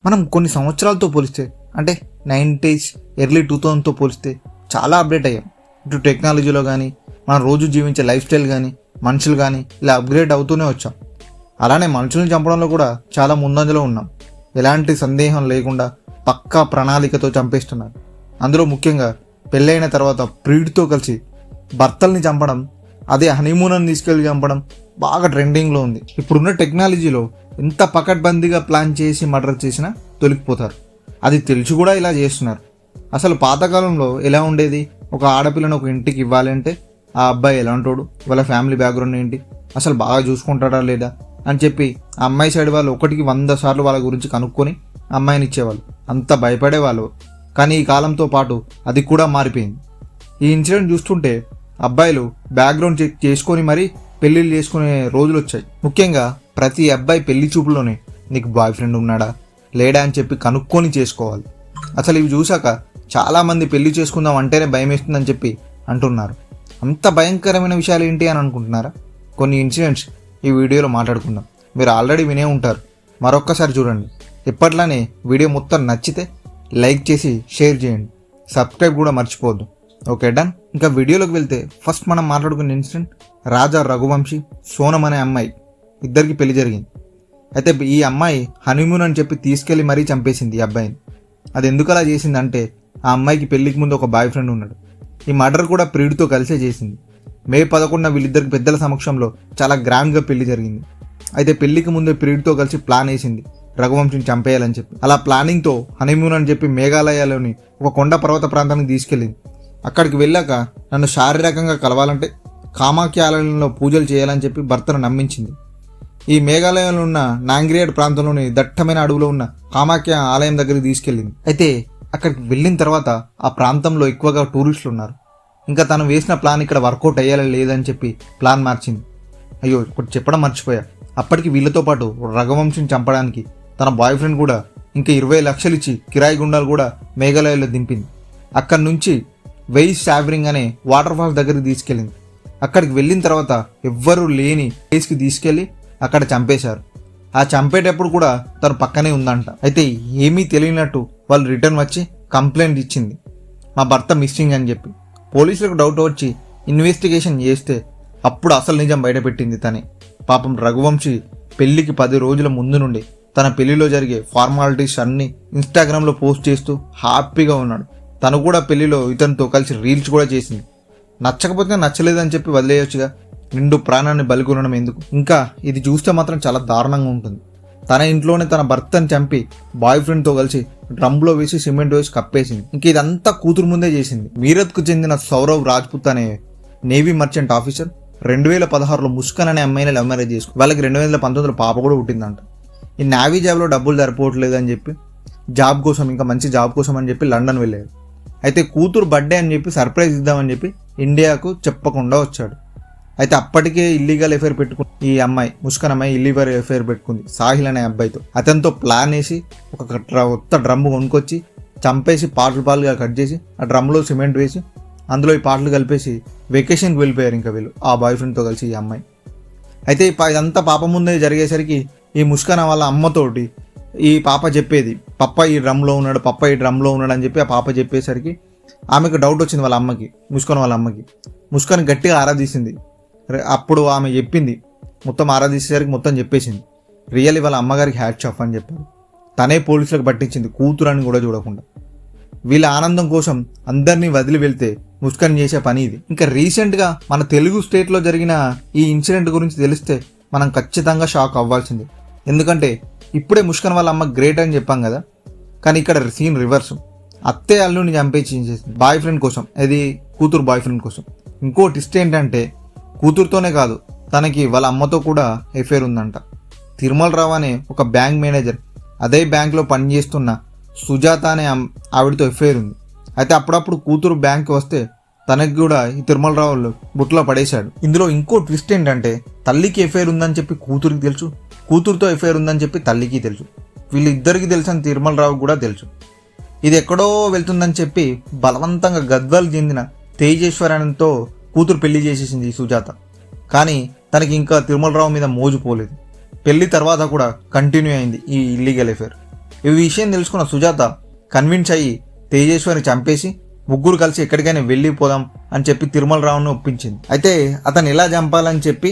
మనం కొన్ని సంవత్సరాలతో పోలిస్తే అంటే 90s ఎర్లీ 2000తో పోలిస్తే చాలా అప్డేట్ అయ్యాం. ఇటు టెక్నాలజీలో కానీ మనం రోజు జీవించే లైఫ్ స్టైల్ కానీ మనుషులు కానీ ఇలా అప్గ్రేడ్ అవుతూనే వచ్చాం. అలానే మనుషుల్ని చంపడంలో కూడా చాలా ముందంజలో ఉన్నాం. ఎలాంటి సందేహం లేకుండా పక్కా ప్రణాళికతో చంపేస్తున్నారు. అందులో ముఖ్యంగా పెళ్ళైన తర్వాత ప్రీడ్తో కలిసి భర్తల్ని చంపడం, అదే హనీమూన్ అని తీసుకెళ్ళి చంపడం బాగా ట్రెండింగ్లో ఉంది. ఇప్పుడున్న టెక్నాలజీలో ఎంత పకడ్బందీగా ప్లాన్ చేసి మర్డర్ చేసినా తొలికిపోతారు. అది తెలిసి కూడా ఇలా చేస్తున్నారు. అసలు పాతకాలంలో ఎలా ఉండేది? ఒక ఆడపిల్లను ఒక ఇంటికి ఇవ్వాలంటే ఆ అబ్బాయి ఎలాంటోడు, వాళ్ళ ఫ్యామిలీ బ్యాక్గ్రౌండ్ ఏంటి, అసలు బాగా చూసుకుంటాడా లేదా అని చెప్పి ఆ అమ్మాయి సైడ్ వాళ్ళు 100 సార్లు వాళ్ళ గురించి కనుక్కొని అమ్మాయిని ఇచ్చేవాళ్ళు. అంత భయపడేవాళ్ళు. కానీ ఈ కాలంతో పాటు అది కూడా మారిపోయింది. ఈ ఇన్సిడెంట్ చూస్తుంటే అబ్బాయిలు బ్యాక్గ్రౌండ్ చెక్ చేసుకొని మరీ పెళ్ళిళ్ళు చేసుకునే రోజులు వచ్చాయి. ముఖ్యంగా ప్రతి అబ్బాయి పెళ్లి చూపులోనే నీకు బాయ్ ఫ్రెండ్ ఉన్నాడా లేడా అని చెప్పి కనుక్కొని చేసుకోవాలి. అసలు ఇవి చూశాక చాలామంది పెళ్లి చేసుకుందాం అంటేనే భయం వేస్తుందని చెప్పి అంటున్నారు. అంత భయంకరమైన విషయాలు ఏంటి అని అనుకుంటున్నారా? కొన్ని ఇన్సిడెంట్స్ ఈ వీడియోలో మాట్లాడుకుందాం. మీరు ఆల్రెడీ వినే ఉంటారు, మరొక్కసారి చూడండి. ఎప్పట్లానే వీడియో మొత్తం నచ్చితే లైక్ చేసి షేర్ చేయండి, సబ్స్క్రైబ్ కూడా మర్చిపోవద్దు. Okay done. ఇంకా వీడియోలోకి వెళ్తే ఫస్ట్ మనం మాట్లాడుకున్న ఇన్సిడెంట్ రాజా రఘువంశీ, సోనం అనే అమ్మాయి ఇద్దరికి పెళ్లి జరిగింది. అయితే ఈ అమ్మాయి హనీమూన్ అని చెప్పి తీసుకెళ్లి మరీ చంపేసింది ఈ అబ్బాయిని. అది ఎందుకు అలా చేసిందంటే ఆ అమ్మాయికి పెళ్లికి ముందు ఒక బాయ్ ఫ్రెండ్ ఉన్నాడు. ఈ మర్డర్ కూడా ప్రీడ్తో కలిసే చేసింది. మే 11న వీళ్ళిద్దరికి పెద్దల సమక్షంలో చాలా గ్రాండ్గా పెళ్లి జరిగింది. అయితే పెళ్లికి ముందే ప్రీడ్తో కలిసి ప్లాన్ వేసింది రఘువంశీని చంపేయాలని చెప్పి. అలా ప్లానింగ్తో హనీమూన్ అని చెప్పి మేఘాలయలోని ఒక కొండ పర్వత ప్రాంతానికి తీసుకెళ్ళింది. అక్కడికి వెళ్ళాక నన్ను శారీరకంగా కలవాలంటే కామాఖ్య ఆలయంలో పూజలు చేయాలని చెప్పి భర్తను నమ్మించింది. ఈ మేఘాలయంలో ఉన్న నాంగ్రియాడ్ ప్రాంతంలోని దట్టమైన అడవిలో ఉన్న కామాఖ్య ఆలయం దగ్గరికి తీసుకెళ్ళింది. అయితే అక్కడికి వెళ్ళిన తర్వాత ఆ ప్రాంతంలో ఎక్కువగా టూరిస్టులు ఉన్నారు. ఇంకా తను వేసిన ప్లాన్ ఇక్కడ వర్కౌట్ అయ్యేలా లేదని చెప్పి ప్లాన్ మార్చింది. అయ్యో ఒకటి చెప్పడం మర్చిపోయా, అప్పటికి వీళ్ళతో పాటు రఘువంశీని చంపడానికి తన బాయ్ ఫ్రెండ్ కూడా ఇంకా 20 లక్షలు ఇచ్చి కిరాయి గుండాలు కూడా మేఘాలయంలో దింపింది. అక్కడి నుంచి వెయిస్ సావరింగ్ అనే వాటర్ ఫాల్స్ దగ్గరికి తీసుకెళ్ళింది. అక్కడికి వెళ్ళిన తర్వాత ఎవ్వరూ లేని ప్లేస్కి తీసుకెళ్ళి అక్కడ చంపేశారు. ఆ చంపేటప్పుడు కూడా తను పక్కనే ఉందంట. అయితే ఏమీ తెలియనట్టు వాళ్ళు రిటర్న్ వచ్చి కంప్లైంట్ ఇచ్చింది, మా భర్త మిస్సింగ్ అని చెప్పి. పోలీసులకు డౌట్ వచ్చి ఇన్వెస్టిగేషన్ చేస్తే అప్పుడు అసలు నిజం బయటపెట్టింది తనే. పాపం రఘువంశీ పెళ్లికి 10 రోజుల ముందు నుండి తన పెళ్లిలో జరిగే ఫార్మాలిటీస్ అన్నీ ఇన్స్టాగ్రామ్లో పోస్ట్ చేస్తూ హ్యాపీగా ఉన్నాడు. తను కూడా పెళ్లిలో ఇతనితో కలిసి రీల్స్ కూడా చేసింది. నచ్చకపోతే నచ్చలేదని చెప్పి వదిలేయొచ్చుగా, నిండు ప్రాణాన్ని బలికొనడం ఎందుకు? ఇంకా ఇది చూస్తే మాత్రం చాలా దారుణంగా ఉంటుంది. తన ఇంట్లోనే తన భర్తని చంపి బాయ్ ఫ్రెండ్తో కలిసి డ్రమ్లో వేసి సిమెంట్ వేసి కప్పేసింది. ఇంక ఇదంతా కూతురు ముందే చేసింది. మీరత్కు చెందిన సౌరవ్ రాజ్పుత్ అనే నేవీ మర్చెంట్ ఆఫీసర్ 2016లో ముస్కాన్ అనే అమ్మాయిని లవ్ మ్యారేజ్ చేసుకుని వాళ్ళకి 2019లో పాప కూడా పుట్టిందంట. ఈ నేవీ జాబ్లో డబ్బులు సరిపోవట్లేదు అని చెప్పి జాబ్ కోసం, ఇంకా మంచి జాబ్ కోసం అని చెప్పి లండన్ వెళ్ళాడు. అయితే కూతురు బర్త్డే అని చెప్పి సర్ప్రైజ్ ఇద్దామని చెప్పి ఇండియాకు చెప్పకుండా వచ్చాడు. అయితే అప్పటికే ఇల్లీగల్ ఎఫైర్ పెట్టుకుని ఈ అమ్మాయి ముస్కాన్ అమ్మాయి ఇల్లీగల్ ఎఫైర్ పెట్టుకుంది సాహిల్ అనే అబ్బాయితో. అతనితో ప్లాన్ వేసి ఒక కొత్త డ్రమ్ కొనుక్కొచ్చి చంపేసి పాటలుగా కట్ చేసి ఆ డ్రమ్లో సిమెంట్ వేసి అందులో ఈ పాటలు కలిపేసి వెకేషన్కి వెళ్ళిపోయారు ఇంకా వీళ్ళు ఆ బాయ్ ఫ్రెండ్తో కలిసి ఈ అమ్మాయి. అయితే ఇదంతా పాప ముందే జరిగేసరికి ఈ ముస్కాన్ వాళ్ళ అమ్మతోటి ఈ పాప చెప్పేది, పప్ప ఈ డ్రమ్లో ఉన్నాడు, పప్ప ఈ డ్రమ్లో ఉన్నాడు అని చెప్పి ఆ పాప చెప్పేసరికి ఆమెకు డౌట్ వచ్చింది వాళ్ళ అమ్మకి, ముస్కాన్ వాళ్ళ అమ్మకి. ముస్కాన్ గట్టిగా ఆరాధిస్తుంది. అప్పుడు ఆమె చెప్పింది, మొత్తం ఆరాధించేసరికి మొత్తం చెప్పేసింది. రియల్లీ వాళ్ళ అమ్మగారికి హ్యాట్స్ ఆఫ్ అని చెప్పారు. తనే పోలీసులకు పట్టించింది కూతురని కూడా చూడకుండా. వీళ్ళ ఆనందం కోసం అందరినీ వదిలి వెళ్తే ముస్కాన్ చేసే పని ఇది. ఇంకా రీసెంట్గా మన తెలుగు స్టేట్లో జరిగిన ఈ ఇన్సిడెంట్ గురించి తెలిస్తే మనం ఖచ్చితంగా షాక్ అవ్వాల్సిందే. ఎందుకంటే ఇప్పుడే ముస్కాన్ వాళ్ళ అమ్మ గ్రేట్ అని చెప్పాం కదా, కానీ ఇక్కడ సీన్ రివర్స్. అత్తే అల్లుని చంపేసింది బాయ్ ఫ్రెండ్ కోసం, అది కూతురు బాయ్ ఫ్రెండ్ కోసం. ఇంకో ట్విస్ట్ ఏంటంటే కూతురుతోనే కాదు, తనకి వాళ్ళ అమ్మతో కూడా ఎఫైర్ ఉందంట. తిరుమల రావు అనే ఒక బ్యాంక్ మేనేజర్, అదే బ్యాంక్లో పనిచేస్తున్న సుజాత అనే ఆవిడతో ఎఫైర్ ఉంది. అయితే అప్పుడప్పుడు కూతురు బ్యాంక్కి వస్తే తనకి కూడా ఈ తిరుమల రావు బుట్లో పడేశాడు. ఇందులో ఇంకో ట్విస్ట్ ఏంటంటే తల్లికి ఎఫైర్ ఉందని చెప్పి కూతురికి తెలుసు, కూతురుతో ఎఫైర్ ఉందని చెప్పి తల్లికి తెలుసు. వీళ్ళిద్దరికి తెలుసు అని తిరుమల రావు కూడా తెలుసు. ఇది ఎక్కడో వెళ్తుందని చెప్పి బలవంతంగా గద్వాల్ చెందిన తేజేశ్వరన్తో కూతురు పెళ్లి చేసేసింది ఈ సుజాత. కానీ తనకి ఇంకా తిరుమల రావు మీద మోజు పోలేదు. పెళ్లి తర్వాత కూడా కంటిన్యూ అయింది ఈ ఇల్లీగల్ ఎఫైర్. ఈ విషయం తెలుసుకున్న సుజాత కన్విన్స్ అయ్యి తేజేశ్వరిని చంపేసి ముగ్గురు కలిసి ఎక్కడికైనా వెళ్ళిపోదాం అని చెప్పి తిరుమలరావుని ఒప్పించింది. అయితే అతను ఎలా చంపాలని చెప్పి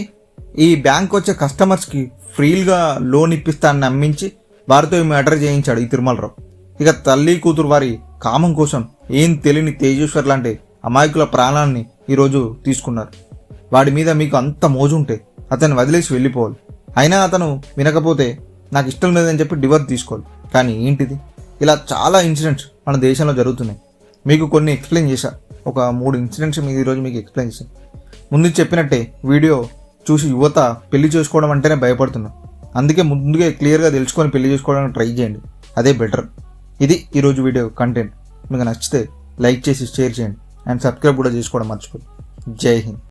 ఈ బ్యాంక్ వచ్చే కస్టమర్స్కి ఫ్రీగా లోన్ ఇప్పిస్తానని నమ్మించి వారితో ఈ మర్డర్ చేయించాడు ఈ తిరుమలరావు. ఇక తల్లి కూతురు వారి కామం కోసం ఏం తెలియని తేజేశ్వర్ లాంటి అమాయకుల ప్రాణాన్ని ఈరోజు తీసుకున్నారు. వాడి మీద మీకు అంత మోజుంటే అతన్ని వదిలేసి వెళ్ళిపోవాలి. అయినా అతను వినకపోతే నాకు ఇష్టం లేదని చెప్పి డివోర్స్ తీసుకోవాలి. కానీ ఏంటిది, ఇలా చాలా ఇన్సిడెంట్స్ మన దేశంలో జరుగుతున్నాయి. మీకు కొన్ని ఎక్స్ప్లెయిన్ చేశా, ఒక 3 ఇన్సిడెంట్స్ ఈరోజు మీకు ఎక్స్ప్లెయిన్ చేశాను. ముందు చెప్పినట్టే వీడియో చూసి యువత పెళ్లి చేసుకోవడం అంటేనే భయపడుతున్నారు. అందుకే ముందుగా క్లియర్గా తెలుసుకొని పెళ్లి చేసుకోవడానికి ట్రై చేయండి, అదే బెటర్. ఇది ఈరోజు వీడియో కంటెంట్. మీకు నచ్చితే లైక్ చేసి షేర్ చేయండి అండ్ సబ్స్క్రైబ్ కూడా చేసుకోవడం మర్చిపోండి. జై హింద్.